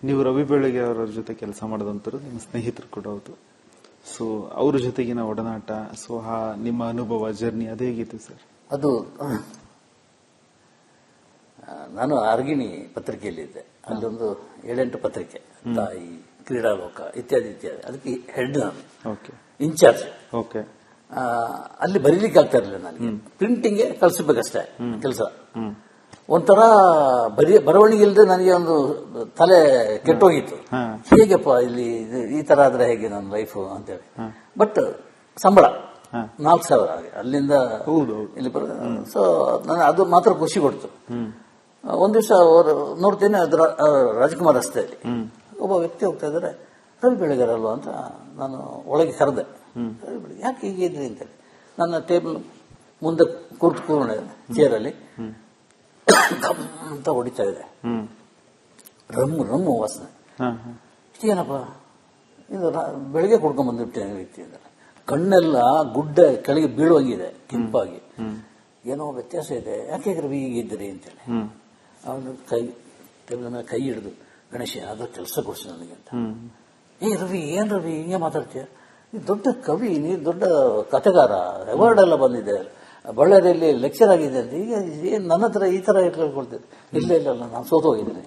ನೀವು ರವಿ ಬೆಳಗೆ ಅವರ ಜೊತೆ ಕೆಲಸ ಮಾಡಿದಂತರು ನಿಮ್ಮ ಸ್ನೇಹಿತರು ಕೂಡ ಹೌದು. ಸೊ ಅವ್ರ ಜೊತೆಗಿನ ಒಡನಾಟ, ಸೊ ನಿಮ್ಮ ಅನುಭವ ಜರ್ನಿ ಅದು ಹೇಗಿತ್ತು ಸರ್? ಅದು ನಾನು ಆರ್ಗಿಣಿ ಪತ್ರಿಕೆಯಲ್ಲಿದ್ದೆ. ಅಲ್ಲೊಂದು 7-8 ಪತ್ರಿಕೆ, ತಾಯಿ, ಕ್ರೀಡಾಲೋಕ ಇತ್ಯಾದಿ ಇತ್ಯಾದಿ. ಅದಕ್ಕೆ ಹೆಡ್ ನಾನು, ಇನ್ಚಾರ್ಜ್. ಅಲ್ಲಿ ಬರೀಲಿಕ್ಕೆ ಆಗ್ತಾ ಇರಲಿಲ್ಲ ನನಗೆ. ಪ್ರಿಂಟಿಂಗ್ಗೆ ಕಳಿಸಬೇಕಷ್ಟೇ ಕೆಲಸ. ಒಂಥರ ಬರವಣಿಗೆ ಇಲ್ಲದೆ ನನಗೆ ಒಂದು ತಲೆ ಕೆಟ್ಟೋಗಿತ್ತು. ಹೇಗೆಪ್ಪ ಇಲ್ಲಿ ಈ ತರ ಆದ್ರೆ ಹೇಗೆ ನನ್ನ ಲೈಫ್ ಅಂತೇಳಿ. ಬಟ್ ಸಂಬಳ 4,000 ಅಲ್ಲಿಂದ ಇಲ್ಲಿ ಸೊ ನಾನು ಅದು ಮಾತ್ರ ಖುಷಿ ಕೊಡ್ತು. ಒಂದ್ ದಿವಸ ಅವರು ನೋಡ್ತೇನೆ, ರಾಜಕುಮಾರ್ ರಸ್ತೆಯಲ್ಲಿ ಒಬ್ಬ ವ್ಯಕ್ತಿ ಹೋಗ್ತಾ ಇದ್ದಾರೆ. ರವಿ ಬೆಳಗೆರೆ ಅಲ್ವಾ ಅಂತ ನಾನು ಒಳಗೆ ಕರೆದೆ. ಯಾಕೆ ಹೀಗೆ ಇದ್ರಿ ಅಂತೇಳಿ ನನ್ನ ಟೇಬಲ್ ಮುಂದೆ ಕೂರ್ಕೊಂಡೆ ಚೇರಲ್ಲಿ ಅಂತ ಹೊಡಿತಾ ಇದೆ. ರಮ್ಮು ವಾಸನೆ. ಏನಪ್ಪ ಇದು, ಬೆಳಗ್ಗೆ ಕುಡ್ಕೊಂಡ್ ಬಂದ್ಬಿಟ್ಟೆ ವ್ಯಕ್ತಿ ಇದ್ದಾರೆ. ಕಣ್ಣೆಲ್ಲ ಗುಡ್ಡ ಕೆಳಗೆ ಬೀಳುವಂಗಿದೆ, ಕೆಂಪಾಗಿ. ಏನೋ ವ್ಯತ್ಯಾಸ ಇದೆ, ಯಾಕೆ ರವಿ ಹೀಗಿದ್ದೀರಿ ಅಂತೇಳಿ. ಅವನು ಟೇಬಲ್ ಮೇಲೆ ಕೈ ಹಿಡಿದು, ಗಣೇಶ ಅದ್ರ ಕೆಲಸ ಕೊಡ್ಸಿ ನನಗೆ ಅಂತ. ರವಿ, ಏನ್ ರವಿ ಹಿಂಗೆ ಮಾತಾಡ್ತೀಯ? ನೀ ದೊಡ್ಡ ಕವಿ, ನೀ ದೊಡ್ಡ ಕಥೆಗಾರ, ಅವಾರ್ಡ್ ಎಲ್ಲ ಬಂದಿದೆ, ಬಳ್ಳಾರಿಯಲ್ಲಿ ಲೆಕ್ಚರ್ ಆಗಿದೆ ಅಂತ. ಈಗ ಏನ್ ನನ್ನ ಹತ್ರ ಈ ತರ ಹೇಳ್ಕೊಳ್ತೇನೆ? ಇಲ್ಲ ನಾನು ಸೋತೋಗಿದ್ದೀನಿ,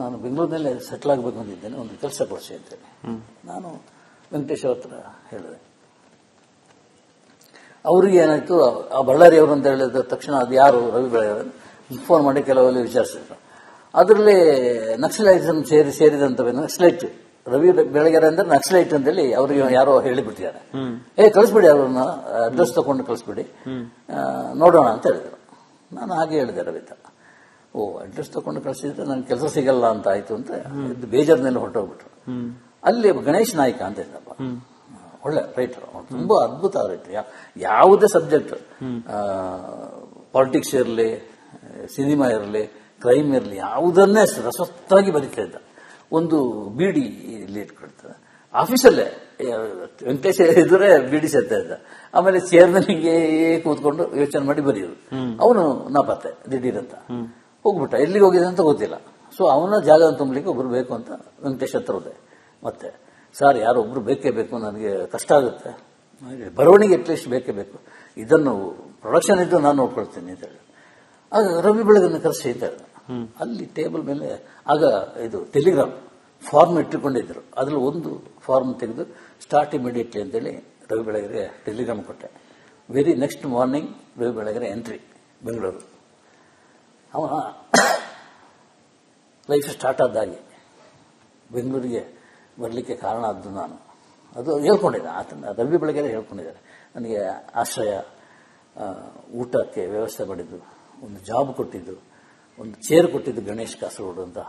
ನಾನು ಬೆಂಗಳೂರಿನಲ್ಲೇ ಸೆಟ್ಲ್ ಆಗಬೇಕು ಅಂತಿದ್ದೇನೆ, ಒಂದು ಕೆಲಸ ಕೊಡಿಸಿ ಅಂತೇಳಿ ನಾನು ವೆಂಕಟೇಶ್ ಅವ್ರ ಹತ್ರ ಹೇಳಿದೆ. ಅವ್ರಿಗೆ ಏನಾಯ್ತು, ಆ ಬಳ್ಳಾರಿ ಅವರು ಅಂತ ಹೇಳಿದ ತಕ್ಷಣ ಅದು ಯಾರು ರವಿ ಬೆಳಗೆರೆ ಫೋನ್ ಮಾಡಿ ಕೆಲವೆಲ್ಲ ವಿಚಾರಿಸಿದ್ರು. ಅದರಲ್ಲಿ ನಕ್ಸಲೈಸಮ್ ಸೇರಿದಂತವೇ, ನಕ್ಸಲೈಟ್ ರವಿ ಬೆಳಗೆರೆ ಅಂದ್ರೆ ನಕ್ಸಲೈಟ್ ಅಂತೇಳಿ ಅವ್ರಿಗೆ ಯಾರೋ ಹೇಳಿಬಿಟ್ಟಿದ್ದಾರೆ. ಕಳಿಸ್ಬಿಡಿ, ಅವ್ರನ್ನ ಅಡ್ರೆಸ್ ತಗೊಂಡು ಕಳಿಸ್ಬಿಡಿ, ನೋಡೋಣ ಅಂತ ಹೇಳಿದ್ರು. ನಾನು ಹಾಗೆ ಹೇಳಿದೆ ರವಿತ. ಅಡ್ರೆಸ್ ತಗೊಂಡು ಕಳಿಸಿದ್ರೆ ನನ್ಗೆ ಕೆಲಸ ಸಿಗಲ್ಲ ಅಂತ ಆಯ್ತು ಅಂತ ಬೇಜಾರ್ನಲ್ಲಿ ಹೊರಟೋಗ್ಬಿಟ್ರು. ಅಲ್ಲಿ ಗಣೇಶ್ ನಾಯ್ಕ ಅಂತ ಇದ್ದಪ್ಪ, ಒಳ್ಳೆ ರೈಟರ್, ತುಂಬಾ ಅದ್ಭುತ ರೈಟರ್. ಯಾವುದೇ ಸಬ್ಜೆಕ್ಟ್, ಪಾಲಿಟಿಕ್ಸ್ ಇರಲಿ, ಸಿನಿಮಾ ಇರಲಿ, ಕ್ರೈಮ್ ಇರಲಿ, ಯಾವುದನ್ನೇ ರಸವತ್ತಾಗಿ ಬರೀತಾ ಇದ್ದ. ಒಂದು ಬೀಡಿ ಇಲ್ಲಿ ಇಟ್ಕೊಳ್ತಾರೆ ಆಫೀಸಲ್ಲೇ, ವೆಂಕಟೇಶ್ ಇದ್ರೆ ಬೀಡಿ ಸೇರ್ತಾ ಇದ್ದ. ಆಮೇಲೆ ಚೇರ್ನಲ್ಲಿ ಕೂತ್ಕೊಂಡು ಯೋಚನೆ ಮಾಡಿ ಬರೆಯೋದು. ಅವನು ನಾಪತ್ತೆ ದಿಢೀರಂತ ಹೋಗ್ಬಿಟ್ಟ, ಎಲ್ಲಿಗೆ ಹೋಗಿದೆ ಅಂತ ಗೊತ್ತಿಲ್ಲ. ಸೊ ಅವನ ಜಾಗ ತುಂಬಲಿಕ್ಕೆ ಒಬ್ರು ಬೇಕು ಅಂತ ವೆಂಕಟೇಶ್ ಹತ್ರ ಹೋದೆ. ಮತ್ತೆ ಸರ್, ಯಾರೋ ಒಬ್ರು ಬೇಕೇ ಬೇಕು, ನನಗೆ ಕಷ್ಟ ಆಗುತ್ತೆ, ಬರವಣಿಗೆ ಅಟ್ಲೀಸ್ಟ್ ಬೇಕೇ ಬೇಕು, ಇದನ್ನು ಪ್ರೊಡಕ್ಷನ್ ಇದ್ದು ನಾನು ನೋಡ್ಕೊಳ್ತೀನಿ ಅಂತ ಹೇಳಿ. ಆಗ ರವಿ ಬೆಳಗೆರೆ ಕರೆಸಿ ಅಂತ ಹೇಳಿದ. ಅಲ್ಲಿ ಟೇಬಲ್ ಮೇಲೆ ಆಗ ಇದು ಟೆಲಿಗ್ರಾಮ್ ಫಾರ್ಮ್ ಇಟ್ಟುಕೊಂಡಿದ್ರು. ಅದ್ರಲ್ಲಿ ಒಂದು ಫಾರ್ಮ್ ತೆಗೆದು ಸ್ಟಾರ್ಟ್ ಇಮಿಡಿಯೇಟ್ಲಿ ಅಂತೇಳಿ ರವಿ ಬೆಳಗೆರೆ ಟೆಲಿಗ್ರಾಮ್ ಕೊಟ್ಟೆ. Very next morning Ravi Belagere entry Bengaluru. ಅವನ ಲೈಫ್ ಸ್ಟಾರ್ಟ್ ಆದಾಗೆ ಬೆಂಗಳೂರಿಗೆ ಬರಲಿಕ್ಕೆ ಕಾರಣ ಆದ್ದು ನಾನು. ಅದು ಹೇಳ್ಕೊಂಡಿದ್ದೆ, ಆತನ ರವಿ ಬೆಳಗೆರೆ ಹೇಳ್ಕೊಂಡಿದ್ದಾರೆ. ನನಗೆ ಆಶ್ರಯ, ಊಟಕ್ಕೆ ವ್ಯವಸ್ಥೆ ಮಾಡಿದ್ದು, ಒಂದು ಜಾಬ್ ಕೊಟ್ಟಿದ್ದು, ಒಂದು ಚೇರ್ ಕೊಟ್ಟಿದ್ದು ಗಣೇಶ್ ಕಾಸರಗೋಡು ಅಂತ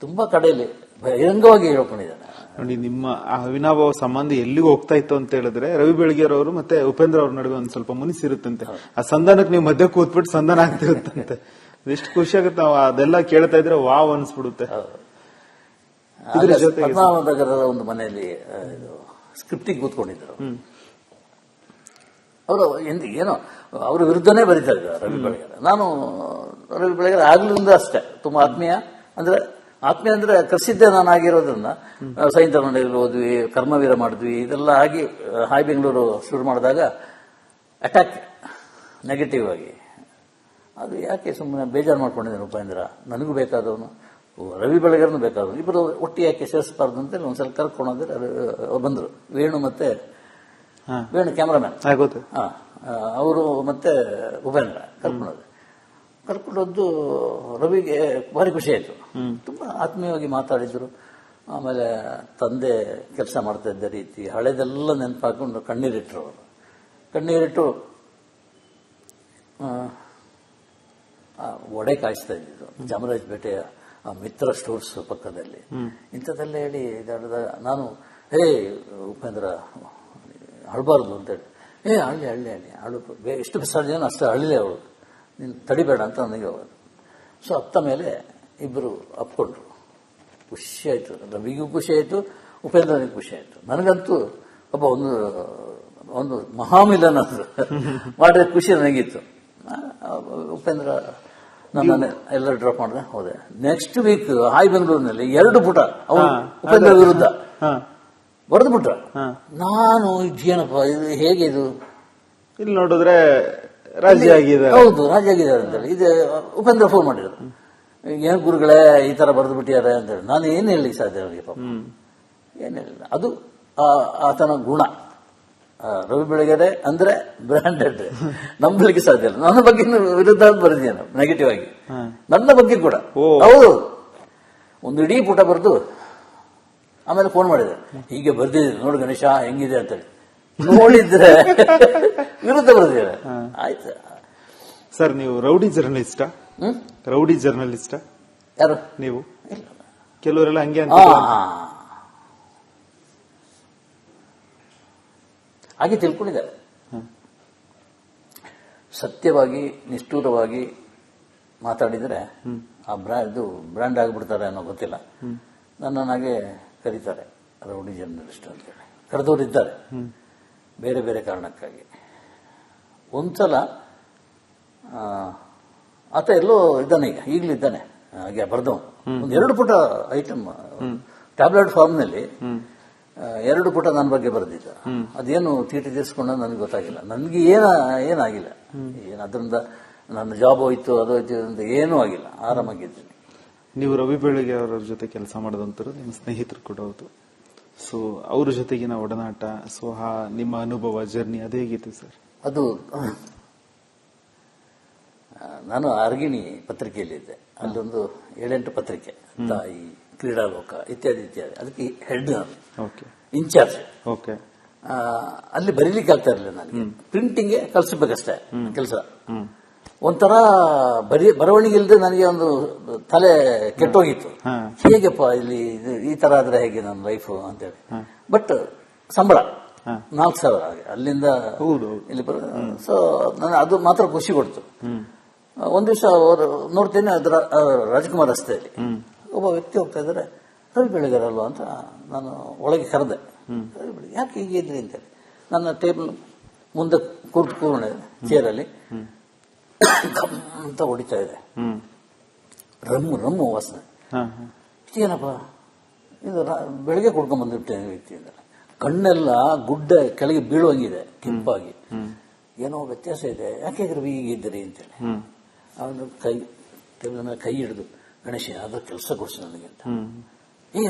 ತುಂಬಾ ಕಡೆಯಲ್ಲಿ ಬಹಿರಂಗವಾಗಿ ಹೇಳ್ಕೊಂಡಿದ್ದಾನೆ. ನೋಡಿ, ನಿಮ್ಮ ಆ ಅವಿನಾಭಾವ ಸಂಬಂಧ ಎಲ್ಲಿಗೂ ಹೋಗ್ತಾ ಇತ್ತು ಅಂತ ಹೇಳಿದ್ರೆ ರವಿ ಬೆಳಗೆರೆ ಅವರು ಮತ್ತೆ ಉಪೇಂದ್ರ ಅವ್ರ ನಡುವೆ ಒಂದ್ ಸ್ವಲ್ಪ ಮುನಿಸಿರುತ್ತಂತೆ. ಆ ಸಂಧಾನಕ್ಕೆ ನೀವು ಮಧ್ಯ ಕೂತ್ಬಿಟ್ಟು ಸಂಧಾನ ಆಗ್ತಿರುತ್ತಂತೆ. ಎಷ್ಟು ಖುಷಿ ಆಗುತ್ತೆ ಅದೆಲ್ಲ ಕೇಳ್ತಾ ಇದ್ರೆ, ವಾವ್ ಅನ್ಸ್ಬಿಡುತ್ತೆ. ಪದ್ಮಾವನಗರದ ಒಂದು ಮನೆಯಲ್ಲಿ ಸ್ಕ್ರಿಪ್ಟಿಗೆ ಕೂತ್ಕೊಂಡಿದ್ರು. ಅವರು ಏನೋ ಅವ್ರ ವಿರುದ್ಧನೇ ಬರೀತಾ ಇದ್ದಾರೆ ರವಿ ಬೆಳಗೆರೆ. ನಾನು ರವಿ ಬೆಳಗೆರೆ ಆಗ್ಲಿಂದ ಅಷ್ಟೇ ತುಂಬಾ ಆತ್ಮೀಯ ಅಂದ್ರೆ ಕರ್ಸಿದ್ದೆ ನಾನು ಆಗಿರೋದ್ರಿಂದ. ಸೈನ್ಸ್ ಮಂಡಳಿಯಲ್ಲಿ ಹೋದ್ವಿ, ಕರ್ಮವೀರ ಮಾಡಿದ್ವಿ, ಇದೆಲ್ಲ ಆಗಿ ಹಾಯ್ ಬೆಂಗಳೂರು ಶುರು ಮಾಡಿದಾಗ ಅಟ್ಯಾಕ್ ನೆಗೆಟಿವ್ ಆಗಿ, ಅದು ಯಾಕೆ ಸುಮ್ಮನೆ ಬೇಜಾರು ಮಾಡ್ಕೊಂಡಿದ್ದೇನೆ. ಉಪೇಂದ್ರ ನನಗೂ ಬೇಕಾದವನು, ರವಿ ಬೆಳಗೆರೆನೂ ಬೇಕಾದವನು, ಇಬ್ಬರು ಒಟ್ಟಿಗೆ ಯಾಕೆ ಸೇರಿಸಬಾರ್ದು ಅಂತೇಳಿ ಒಂದ್ಸಲ ಕರ್ಕೊಂಡೋದ್ರೆ ಬಂದ್ರು. ವೇಣು ಕ್ಯಾಮ್ರಾಮ್ಯಾನ್, ಅವರು ಮತ್ತೆ ಉಪೇಂದ್ರ ಕರ್ಕೊಂಡೋದ್ದು ರವಿಗೆ ಭಾರಿ ಖುಷಿ ಆಯ್ತು. ತುಂಬಾ ಆತ್ಮೀಯವಾಗಿ ಮಾತಾಡಿದ್ರು. ಆಮೇಲೆ ತಂದೆ ಕೆಲಸ ಮಾಡ್ತಾ ಇದ್ದ ರೀತಿ ಹಳೆದೆಲ್ಲ ನೆನಪಾಕೊಂಡು ಕಣ್ಣೀರಿಟ್ರು. ಅವರು ಕಣ್ಣೀರಿಟ್ಟು ಒಡೆ ಕಾಯಿಸ್ತಾ ಇದ್ದಿದ್ದು ಚಾಮರಾಜಪೇಟೆಯ ಮಿತ್ರ ಸ್ಟೋರ್ಸ್ ಪಕ್ಕದಲ್ಲಿ. ಇಂಥದ್ದೆಲ್ಲ ಹೇಳಿ ನಾನು ಉಪೇಂದ್ರ ಅಳಬಾರ್ದು ಅಂತೇಳಿ, ಹಳ್ಳಿ ಅಳು ಎಷ್ಟು ಬೆಸಾದ ಜನ ಅಷ್ಟು ಅಳ್ಳಿಲೆ ಅವಳು, ನೀನು ತಡಿಬೇಡ ಅಂತ ನನಗೆ ಅವರು. ಸೊ ಅತ್ತ ಮೇಲೆ ಇಬ್ಬರು ಅಪ್ಕೊಂಡ್ರು. ಖುಷಿ ಆಯ್ತು, ರವಿಗೂ ಖುಷಿ ಆಯ್ತು, ಉಪೇಂದ್ರನಿಗೆ ಖುಷಿ ಆಯ್ತು. ನನಗಂತೂ ಒಂದು ಮಹಾಮಿಲನ ಮಾಡಿದ ಖುಷಿ ನನಗಿತ್ತು. ಉಪೇಂದ್ರ ನನ್ನ ಎಲ್ಲ ಡ್ರಾಪ್ ಮಾಡಿದೆ ಹೋದೆ. ನೆಕ್ಸ್ಟ್ ವೀಕ್ ಹಾಯ್ ಬೆಂಗಳೂರಿನಲ್ಲಿ 2 ಪುಟ ಅವರು ಉಪೇಂದ್ರ ವಿರುದ್ಧ ಬರೆದು ಬಿಟ್ರ. ನಾನು ಏನಪ್ಪ ಇದು ಹೇಗೆ ಇದು, ಇಲ್ಲಿ ನೋಡಿದ್ರೆ ರಾಜಿ ಆಗಿದೆ. ಹೌದು, ರಾಜಿ ಆಗಿದ್ದಾರೆ ಅಂತೇಳಿ. ಇದು ಉಪೇಂದ್ರ ಫೋನ್ ಮಾಡಿದ್ರು, ಏನ್ ಗುರುಗಳೇ ಈ ತರ ಬರೆದು ಬಿಟ್ಟಿದ್ದಾರೆ ಅಂತೇಳಿ. ನಾನು ಏನ್ ಹೇಳಲಿಕ್ಕೆ ಸಾಧ್ಯ ಅವರಿಗೆ, ಪಾಪ ಏನ್ ಹೇಳಿಲ್ಲ. ಅದು ಆತನ ಗುಣ. ರವಿ ಬೆಳಗೆರೆ ಅಂದ್ರೆ ಬ್ರಾಂಡೆಡ್, ನಂಬಲಿಕ್ಕೆ ಸಾಧ್ಯ ಇಲ್ಲ. ನನ್ನ ಬಗ್ಗೆ ವಿರುದ್ಧ ಬರೆದಿದ್ದೇನೆ ನೆಗೆಟಿವ್ ಆಗಿ, ನನ್ನ ಬಗ್ಗೆ ಕೂಡ. ಹೌದು, ಒಂದು ಇಡೀ ಪುಟ ಬರೆದು ಆಮೇಲೆ ಫೋನ್ ಮಾಡಿದೆ, ಹೀಗೆ ಬರ್ದಿದ್ದೀನಿ ನೋಡು ಗಣೇಶ ಹೆಂಗಿದೆ ಅಂತೇಳಿ. ನೋಡಿದ್ರೆ ವಿರುದ್ಧ ಬರ್ದಿದ್ದಾರೆ. ಆಯ್ತು ಸರ್, ನೀವು ರೌಡಿ ಜರ್ನಲಿಸ್ಟಾ? ರೌಡಿ ಜರ್ನಲಿಸ್ಟಾ ಯಾರು ನೀವು? ಕೆಲವರೆಲ್ಲ ಹಂಗೆ ಅಂತ ಹಾಗೆ ತಿಳ್ಕೊಂಡಿದ್ದಾರೆ. ಸತ್ಯವಾಗಿ ನಿಷ್ಠೂರವಾಗಿ ಮಾತಾಡಿದರೆ ಆ ಬ್ರ್ಯಾಂಡ್ ಆಗಿಬಿಡ್ತಾರೆ ಅನ್ನೋ ಗೊತ್ತಿಲ್ಲ. ನನ್ನನ್ನಾಗೆ ಕರೀತಾರೆ ರೌಡಿ ಜರ್ನಲಿಸ್ಟ್ ಅಂತೇಳಿ. ಕರೆದವರಿದ್ದಾರೆ ಬೇರೆ ಬೇರೆ ಕಾರಣಕ್ಕಾಗಿ. ಒಂದ್ಸಲ ಆತ ಎಲ್ಲೋ ಇದ್ದಾನೆ, ಈಗಲೂ ಇದ್ದಾನೆ ಹಾಗೆ ಬರೆದವನು. ಒಂದು 2 ಪುಟ ಐಟಮ್ ಟ್ಯಾಬ್ಲೆಟ್ ಫಾರ್ಮ್ನಲ್ಲಿ 2 ಪುಟ ನನ್ನ ಬಗ್ಗೆ ಬರೆದಿದ್ದ. ಅದೇನು ತೀಟಿ ತೀರಿಸ್ಕೊಂಡ ನನಗೆ ಗೊತ್ತಾಗಿಲ್ಲ. ನನಗೆ ಏನಾಗಿಲ್ಲ, ಅದರಿಂದ ನನ್ನ ಜಾಬ್ ಹೋಯ್ತು ಅದೋಯ್ತು ಅಂತ ಏನೂ ಆಗಿಲ್ಲ, ಆರಾಮಾಗಿದ್ದೀನಿ. ನೀವು ರವಿ ಬೆಳಗೆ ಅವರ ಜೊತೆ ಕೆಲಸ ಮಾಡಿದಂತರು ನಿಮ್ಮ ಸ್ನೇಹಿತರು ಕೂಡ ಹೌದು. ಸೊ ಅವ್ರ ಜೊತೆಗಿನ ಒಡನಾಟ, ಸೊ ನಿಮ್ಮ ಅನುಭವ ಜರ್ನಿ ಅದು ಹೇಗಿತ್ತು ಸರ್? ಅದು ನಾನು ಅರ್ಗಿಣಿ ಪತ್ರಿಕೆಯಲ್ಲಿದ್ದೆ. ಅಲ್ಲೊಂದು 7-8 ಪತ್ರಿಕೆ, ತಾಯಿ, ಕ್ರೀಡಾಲೋಕ ಇತ್ಯಾದಿ ಇತ್ಯಾದಿ. ಅದಕ್ಕೆ ಹೆಡ್ ನಾನು, ಇನ್ಚಾರ್ಜ್. ಅಲ್ಲಿ ಬರೀಲಿಕ್ಕೆ ಆಗ್ತಾ ಇರಲಿಲ್ಲ ನನಗೆ. ಪ್ರಿಂಟಿಂಗ್ಗೆ ಕಳಿಸಬೇಕಷ್ಟೇ ಕೆಲಸ. ಒಂಥರ ಬರವಣಿಗೆ ಇಲ್ಲದೆ ನನಗೆ ಒಂದು ತಲೆ ಕೆಟ್ಟೋಗಿತ್ತು. ಹೇಗೆಪ್ಪ ಇಲ್ಲಿ ಈ ತರ ಆದ್ರೆ ಹೇಗೆ ನನ್ನ ಲೈಫ್ ಅಂತೇಳಿ. ಬಟ್ ಸಂಬಳ 4,000 ಹಾಗೆ ಅಲ್ಲಿಂದ ಇಲ್ಲಿ ಸೊ ನನಗೆ ಅದು ಮಾತ್ರ ಖುಷಿ ಕೊಡ್ತು. ಒಂದ್ ದಿವಸ ನೋಡ್ತೇನೆ, ಅದರ ರಾಜಕುಮಾರ್ ರಸ್ತೆಯಲ್ಲಿ ಒಬ್ಬ ವ್ಯಕ್ತಿ ಹೋಗ್ತಾ ಇದ್ದಾರೆ. ರವಿ ಬೆಳಗೆರೆ ಅಲ್ವಾ ಅಂತ ನಾನು ಒಳಗೆ ಕರೆದೆ. ಯಾಕೆ ಹೀಗೆ ಇದ್ರಿ ಅಂತೇಳಿ. ನನ್ನ ಟೇಬಲ್ ಮುಂದೆ ಕೂತ್ಕೊಂಡೆ ಚೇರಲ್ಲಿ, ಅಂತ ಹೊಡಿತಾ ಇದೆ, ರಮ್ಮು ವಾಸನೆ. ಏನಪ್ಪ ಇದು, ಬೆಳಗ್ಗೆ ಕುಡ್ಕೊಂಡ್ ಬಂದ್ಬಿಟ್ಟೇನೆ ವ್ಯಕ್ತಿ ಅಂದರೆ. ಕಣ್ಣೆಲ್ಲ ಗುಡ್ಡ ಕೆಳಗೆ ಬೀಳುವಂಗಿದೆ, ಕೆಂಪಾಗಿ. ಏನೋ ವ್ಯತ್ಯಾಸ ಇದೆ, ಯಾಕೆ ರವಿ ಹೀಗೆ ಇದ್ದೀರಿ ಅಂತೇಳಿ. ಅವನು ಟೇಬಲ್ ಮೇಲೆ ಕೈ ಹಿಡಿದು, ಗಣೇಶ ಅದ್ರ ಕೆಲಸ ಕೊಡಿಸಿ ನನಗೆ ಅಂತ.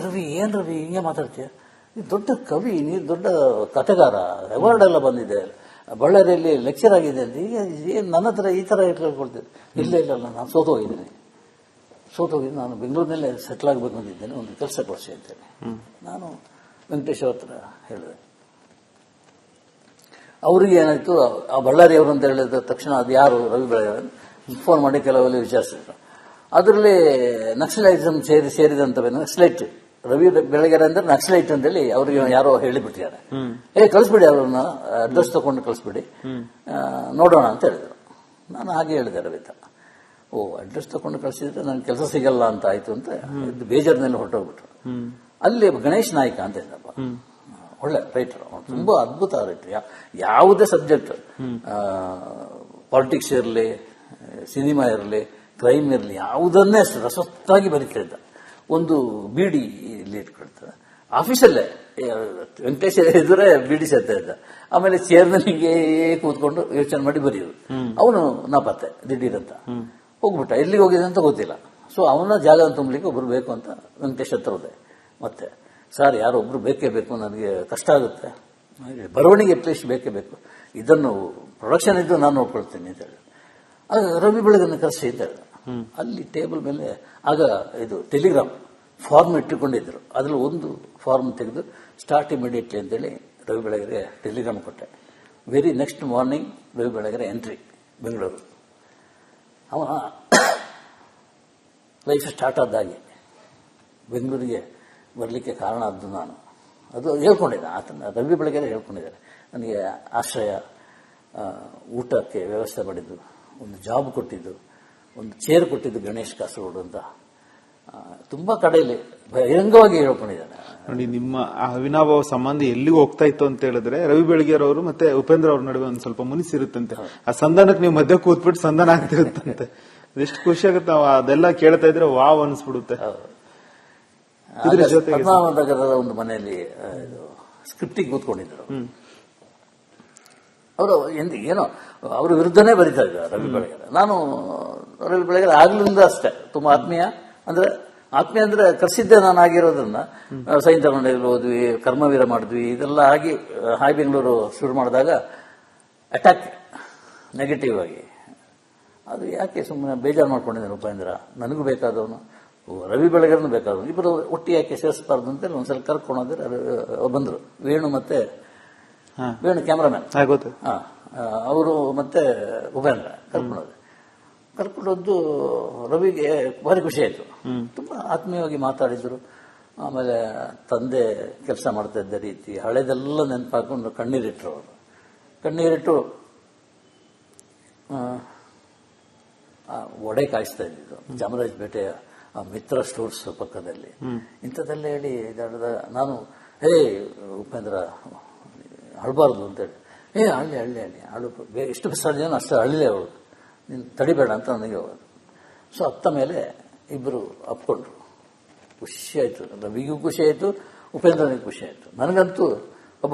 ರವಿ, ಏನ್ ರವಿ ಹಿಂಗೆ ಮಾತಾಡ್ತೀಯ? ನೀನು ದೊಡ್ಡ ಕವಿ, ನೀನು ದೊಡ್ಡ ಕಥೆಗಾರ, ಅವಾರ್ಡ್ ಎಲ್ಲ ಬಂದಿದೆ, ಬಳ್ಳಾರಿಯಲ್ಲಿ ಲೆಕ್ಚರ್ ಆಗಿದೆ ಅಂತ. ಈಗ ಏನು ನನ್ನ ಹತ್ರ ಈ ತರ ಹೇಳ್ಕೊಳ್ತಿದ್ದೆ. ಇಲ್ಲ ನಾನು ಸೋತೋಗಿದ್ದೀನಿ, ನಾನು ಬೆಂಗಳೂರಿನಲ್ಲೇ ಸೆಟ್ಲ್ ಆಗಬೇಕು ಅಂತಿದ್ದೇನೆ, ಒಂದು ಕೆಲಸ ಕೊಡಿಸಿ ಅಂತೇಳಿ. ನಾನು ವೆಂಕಟೇಶ್ ಅವ್ರ ಹತ್ರ ಹೇಳಿದೆ. ಅವ್ರಿಗೆ ಏನಾಯ್ತು, ಆ ಬಳ್ಳಾರಿ ಅವರು ಅಂತ ಹೇಳಿದ ತಕ್ಷಣ ಅದು ಯಾರು ರವಿ ಬೆಳಗೆರೆ ಫೋನ್ ಮಾಡಿ ಕೆಲವೆಲ್ಲ ವಿಚಾರಿಸಿದ್ರು. ಅದರಲ್ಲಿ ನಕ್ಸಲೈಸಮ್ ಸೇರಿದಂತವೇ, ನಕ್ಸಲೈಟ್ ರವಿ ಬೆಳಗೆರೆ ಅಂದ್ರೆ ನಕ್ಸಲೈಟ್ ಅಂತೇಳಿ ಅವ್ರಿಗೆ ಯಾರೋ ಹೇಳಿಬಿಟ್ಟಿದ್ದಾರೆ. ಕಳಿಸ್ಬಿಡಿ, ಅವ್ರನ್ನ ಅಡ್ರೆಸ್ ತಗೊಂಡು ಕಳಿಸ್ಬಿಡಿ, ನೋಡೋಣ ಅಂತ ಹೇಳಿದ್ರು. ನಾನು ಹಾಗೆ ಹೇಳಿದೆ ರವಿತ. ಅಡ್ರೆಸ್ ತಗೊಂಡು ಕಳಿಸಿದ್ರೆ ನನ್ಗೆ ಕೆಲಸ ಸಿಗಲ್ಲ ಅಂತ ಆಯ್ತು ಅಂತ ಬೇಜಾರಿನಲ್ಲಿ ಹೊರಟೋಗ್ಬಿಟ್ರು. ಅಲ್ಲಿ ಗಣೇಶ್ ನಾಯ್ಕ ಅಂತ ಇದ್ದಪ್ಪ, ಒಳ್ಳೆ ರೈಟರ್, ತುಂಬಾ ಅದ್ಭುತ ರೈಟರ್. ಯಾವುದೇ ಸಬ್ಜೆಕ್ಟ್, ಪಾಲಿಟಿಕ್ಸ್ ಇರಲಿ, ಸಿನಿಮಾ ಇರಲಿ, ಕ್ರೈಮ್ ಇರಲಿ, ಯಾವುದನ್ನೇ ರಸವತ್ತಾಗಿ ಬರೀತಾ ಇದ್ದ. ಒಂದು ಬೀಡಿ ಇಲ್ಲಿ ಇಟ್ಕೊಳ್ತಾರೆ ಆಫೀಸಲ್ಲೇ, ವೆಂಕಟೇಶ್ ಎದುರೇ ಬೀಡಿ ಸೇರ್ತಾ ಇದ್ದ. ಆಮೇಲೆ ಚೇರ್ನಲ್ಲಿ ಕೂತ್ಕೊಂಡು ಯೋಚನೆ ಮಾಡಿ ಬರೆಯೋದು. ಅವನು ನಾಪತ್ತೆ ದಿಢೀರಂತ ಹೋಗ್ಬಿಟ್ಟ, ಎಲ್ಲಿಗೆ ಹೋಗಿದೆ ಅಂತ ಗೊತ್ತಿಲ್ಲ. ಸೊ ಅವನ ಜಾಗ ತುಂಬಲಿಕ್ಕೆ ಒಬ್ರು ಬೇಕು ಅಂತ ವೆಂಕಟೇಶ್ ಹತ್ರ ಹೋದೆ. ಮತ್ತೆ ಸರ್, ಯಾರೋ ಒಬ್ರು ಬೇಕೇ ಬೇಕು, ನನಗೆ ಕಷ್ಟ ಆಗುತ್ತೆ, ಬರವಣಿಗೆ ಅಟ್ಲೀಸ್ಟ್ ಬೇಕೇ ಬೇಕು, ಇದನ್ನು ಪ್ರೊಡಕ್ಷನ್ ಇದ್ದು ನಾನು ನೋಡ್ಕೊಳ್ತೀನಿ ಅಂತ ಹೇಳಿ. ಆಗ ರವಿ ಬೆಳಗೆರೆ ಕರೆಸಿ ಅಂತ ಹೇಳಿದ. ಅಲ್ಲಿ ಟೇಬಲ್ ಮೇಲೆ ಆಗ ಇದು ಟೆಲಿಗ್ರಾಮ್ ಫಾರ್ಮ್ ಇಟ್ಟುಕೊಂಡಿದ್ರು. ಅದ್ರಲ್ಲಿ ಒಂದು ಫಾರ್ಮ್ ತೆಗೆದು ಸ್ಟಾರ್ಟ್ ಇಮಿಡಿಯೇಟ್ಲಿ ಅಂತೇಳಿ ರವಿ ಬೆಳಗೆರೆ ಟೆಲಿಗ್ರಾಮ್ ಕೊಟ್ಟೆ. Very next morning Ravi Belagere entry Bengaluru. ಅವನ ಲೈಫ್ ಸ್ಟಾರ್ಟ್ ಆದಾಗೆ ಬೆಂಗಳೂರಿಗೆ ಬರಲಿಕ್ಕೆ ಕಾರಣ ಆದ್ದು ನಾನು. ಅದು ಹೇಳ್ಕೊಂಡಿದ್ದೆ, ಆತನ ರವಿ ಬೆಳಗೆರೆ ಹೇಳ್ಕೊಂಡಿದ್ದಾರೆ. ನನಗೆ ಆಶ್ರಯ, ಊಟಕ್ಕೆ ವ್ಯವಸ್ಥೆ ಮಾಡಿದ್ದು, ಒಂದು ಜಾಬ್ ಕೊಟ್ಟಿದ್ದು, ಒಂದು ಚೇರ್ ಕೊಟ್ಟಿದ್ದು ಗಣೇಶ್ ಕಾಸರಗೋಡು ಅಂತ ತುಂಬಾ ಕಡೆಯಲ್ಲಿ ಬಹಿರಂಗವಾಗಿ ಹೇಳ್ಕೊಂಡಿದ್ದಾನೆ. ನೋಡಿ, ನಿಮ್ಮ ಆ ಅವಿನಾಭಾವ ಸಂಬಂಧ ಎಲ್ಲಿಗೂ ಹೋಗ್ತಾ ಇತ್ತು ಅಂತ ಹೇಳಿದ್ರೆ ರವಿ ಬೆಳಗೆರೆ ಅವರು ಮತ್ತೆ ಉಪೇಂದ್ರ ಅವ್ರ ನಡುವೆ ಒಂದ್ ಸ್ವಲ್ಪ ಮುನಿಸಿರುತ್ತಂತೆ. ಆ ಸಂಧಾನಕ್ಕೆ ನೀವು ಮಧ್ಯ ಕೂತ್ಬಿಟ್ಟು ಸಂಧಾನ ಆಗ್ತಿರುತ್ತಂತೆ. ಎಷ್ಟು ಖುಷಿ ಆಗುತ್ತೆ ನಾವು ಅದೆಲ್ಲ ಕೇಳ್ತಾ ಇದ್ರೆ ವಾವ್ ಅನ್ಸ್ಬಿಡುತ್ತೆ. ಇದ್ರ ಜೊತೆಗೆ ಪದ್ಮಾವನಗರದ ಒಂದು ಮನೆಯಲ್ಲಿ ಸ್ಕ್ರಿಪ್ಟಿಗೆ ಕೂತ್ಕೊಂಡಿದ್ರು. ಅವರು ಏನೋ ಅವ್ರ ವಿರುದ್ಧನೇ ಬರೀತಾ ಇದ್ದಾರೆ ರವಿ ಬೆಳಗೆರೆ. ನಾನು ರವಿ ಬೆಳಗೆರೆ ಆಗ್ಲಿಂದ ಅಷ್ಟೇ ತುಂಬಾ ಆತ್ಮೀಯ ಅಂದ್ರೆ ಕರ್ಸಿದ್ದೆ ನಾನು ಆಗಿರೋದನ್ನ ಸೈಂತಗೊಂಡಲ್ಲಿ ಹೋದ್ವಿ, ಕರ್ಮವೀರ ಮಾಡಿದ್ವಿ, ಇದೆಲ್ಲ ಆಗಿ ಹಾಯ್ ಬೆಂಗಳೂರು ಶುರು ಮಾಡಿದಾಗ ಅಟ್ಯಾಕ್ ನೆಗೆಟಿವ್ ಆಗಿ ಅದು ಯಾಕೆ ಸುಮ್ಮನೆ ಬೇಜಾರು ಮಾಡ್ಕೊಂಡಿದ್ದೇನೆ ಉಪೇಂದ್ರ, ನನಗೂ ಬೇಕಾದವನು ರವಿ ಬೆಳಗೆರೆನೂ ಬೇಕಾದವನು, ಇಬ್ಬರು ಒಟ್ಟಿಗೆ ಯಾಕೆ ಸೇರಿಸಬಾರ್ದು ಅಂತೇಳಿ ಒಂದ್ಸಲ ಕರ್ಕೊಂಡೋದ್ರೆ ಬಂದ್ರು. ವೇಣು ಮತ್ತೆ ವೇಣು ಕ್ಯಾಮ್ರಾಮ್ಯಾನ್, ಅವರು ಮತ್ತೆ ಉಪೇಂದ್ರ ಕರ್ಕೊಂಡೋದ್ದು ರವಿಗೆ ಭಾರಿ ಖುಷಿ ಆಯ್ತು. ತುಂಬಾ ಆತ್ಮೀಯವಾಗಿ ಮಾತಾಡಿದ್ರು. ಆಮೇಲೆ ತಂದೆ ಕೆಲಸ ಮಾಡ್ತಾ ಇದ್ದ ರೀತಿ ಹಳೆದೆಲ್ಲ ನೆನಪಾಕೊಂಡು ಕಣ್ಣೀರಿಟ್ರು. ಅವರು ಕಣ್ಣೀರಿಟ್ಟು ಒಡೆ ಕಾಯಿಸ್ತಾ ಇದ್ದಿದ್ದು ಚಾಮರಾಜಪೇಟೆಯ ಮಿತ್ರ ಸ್ಟೋರ್ಸ್ ಪಕ್ಕದಲ್ಲಿ. ಇಂಥದ್ದೆಲ್ಲ ಹೇಳಿ ನಾನು ಉಪೇಂದ್ರ ಅಳಬಾರ್ದು ಅಂತೇಳಿ, ಹಳ್ಳಿ ಹಳ್ಳಿ ಹಳ್ಳಿ ಅಳು ಎಷ್ಟು ಸಾಧ್ಯ ಅಷ್ಟು ಹಳ್ಳಿಲೇ ಅವಳು, ನೀನು ತಡಿಬೇಡ ಅಂತ ನನಗೆ ಹೋಗೋದು. ಸೊ ಅತ್ತ ಮೇಲೆ ಇಬ್ಬರು ಅಪ್ಕೊಂಡ್ರು. ಖುಷಿ ಆಯ್ತು, ರವಿಗೂ ಖುಷಿ ಆಯ್ತು, ಉಪೇಂದ್ರನಿಗೆ ಖುಷಿ ಆಯ್ತು. ನನಗಂತೂ ಒಬ್ಬ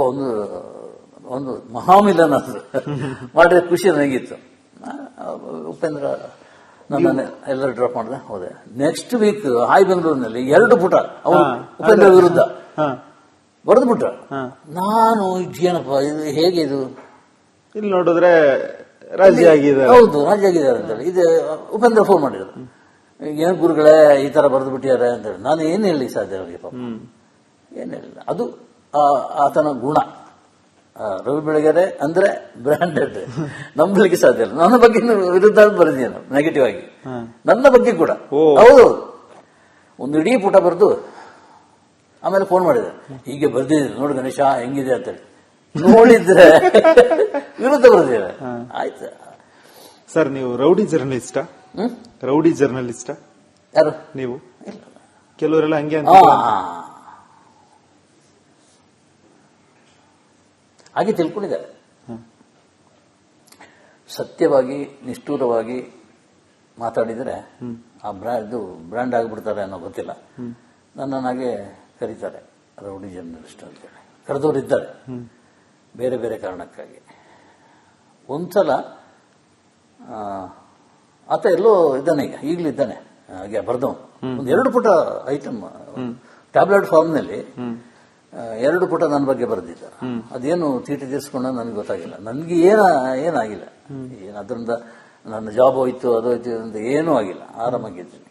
ಒಂದು ಮಹಾಮಿಲನ ಮಾಡಿದ ಖುಷಿ ನನಗಿತ್ತು. ಉಪೇಂದ್ರ ನನ್ನನ್ನು ಎಲ್ಲರೂ ಡ್ರಾಪ್ ಮಾಡಿದೆ, ಹೋದೆ. ನೆಕ್ಸ್ಟ್ ವೀಕ್ ಹಾಯ್ ಬೆಂಗಳೂರಿನಲ್ಲಿ 2 ಪುಟ ಅವರು ಉಪೇಂದ್ರ ವಿರುದ್ಧ ಬರೆದು ಬಿಟ್ಟ. ನಾನು ಏನಪ್ಪ ಇದು ಹೇಗೆ ಇದು, ಇಲ್ಲಿ ನೋಡಿದ್ರೆ ರಾಜಿ ಆಗಿದ್ದಾರೆ. ಹೌದು, ರಾಜಿ ಆಗಿದ್ದಾರೆ ಅಂತೇಳಿ. ಇದು ಉಪೇಂದ್ರ ಫೋನ್ ಮಾಡಿದ್ರು, ಏನ್ ಗುರುಗಳೇ ಈ ತರ ಬರೆದು ಬಿಟ್ಟಿದ್ದಾರೆ ಅಂತೇಳಿ. ನಾನು ಏನ್ ಹೇಳಿ ಸಾಧ್ಯ ಅವರಿಗೆ, ಪಾಪ ಏನ್ ಹೇಳಿಲ್ಲ. ಅದು ಆತನ ಗುಣ. ರವಿ ಬೆಳಗೆರೆ ಅಂದ್ರೆ ಬ್ರಾಂಡೆಡ್, ನಂಬಲಿಕ್ಕೆ ಸಾಧ್ಯ ಇಲ್ಲ. ನನ್ನ ಬಗ್ಗೆ ವಿರುದ್ಧ ಬರೆದಿದ್ದೇನೆ ನೆಗೆಟಿವ್ ಆಗಿ, ನನ್ನ ಬಗ್ಗೆ ಕೂಡ. ಹೌದು, ಒಂದು ಇಡೀ ಪುಟ ಬರೆದು ಆಮೇಲೆ ಫೋನ್ ಮಾಡಿದೆ, ಹೀಗೆ ಬರ್ದಿದ್ದೀನಿ ನೋಡು ಗಣೇಶ ಹೆಂಗಿದೆ ಅಂತೇಳಿ. ನೋಡಿದ್ರೆ ವಿರುದ್ಧ ಬರ್ದಿದ್ದಾರೆ. ಆಯ್ತು ಸರ್, ನೀವು ರೌಡಿ ಜರ್ನಲಿಸ್ಟಾ? ರೌಡಿ ಜರ್ನಲಿಸ್ಟಾ ಯಾರು ನೀವು? ಕೆಲವರೆಲ್ಲ ಹಂಗೆ ಅಂತ ಹಾಗೆ ತಿಳ್ಕೊಂಡಿದ್ದಾರೆ. ಸತ್ಯವಾಗಿ ನಿಷ್ಠೂರವಾಗಿ ಮಾತಾಡಿದರೆ ಆ ಬ್ರ್ಯಾಂಡ್ ಆಗಿಬಿಡ್ತಾರೆ ಅನ್ನೋ ಗೊತ್ತಿಲ್ಲ. ನನ್ನನ್ನಾಗೆ ಕರೀತಾರೆ ರೌಡಿ ಜರ್ನಲಿಸ್ಟ್ ಅಂತೇಳಿ. ಕರೆದವರಿದ್ದಾರೆ ಬೇರೆ ಬೇರೆ ಕಾರಣಕ್ಕಾಗಿ. ಒಂದ್ಸಲ ಆತ ಎಲ್ಲೋ ಇದ್ದಾನೆ, ಈಗಲೂ ಇದ್ದಾನೆ, ಹಾಗೆ ಬರ್ದವನು. ಒಂದು 2 ಪುಟ ಐಟಮ್ ಟ್ಯಾಬ್ಲೆಟ್ ಫಾರ್ಮ್ನಲ್ಲಿ 2 ಪುಟ ನನ್ನ ಬಗ್ಗೆ ಬರೆದಿದ್ದ. ಅದೇನು ತೀಟಿ ತೀರಿಸ್ಕೊಂಡ ನನಗೆ ಗೊತ್ತಾಗಿಲ್ಲ. ನನಗೆ ಏನಾಗಿಲ್ಲ, ಅದರಿಂದ ನನ್ನ ಜಾಬ್ ಹೋಯ್ತು ಅದೋಯ್ತು ಅಂತ ಏನೂ ಆಗಿಲ್ಲ, ಆರಾಮಾಗಿದ್ದೀನಿ.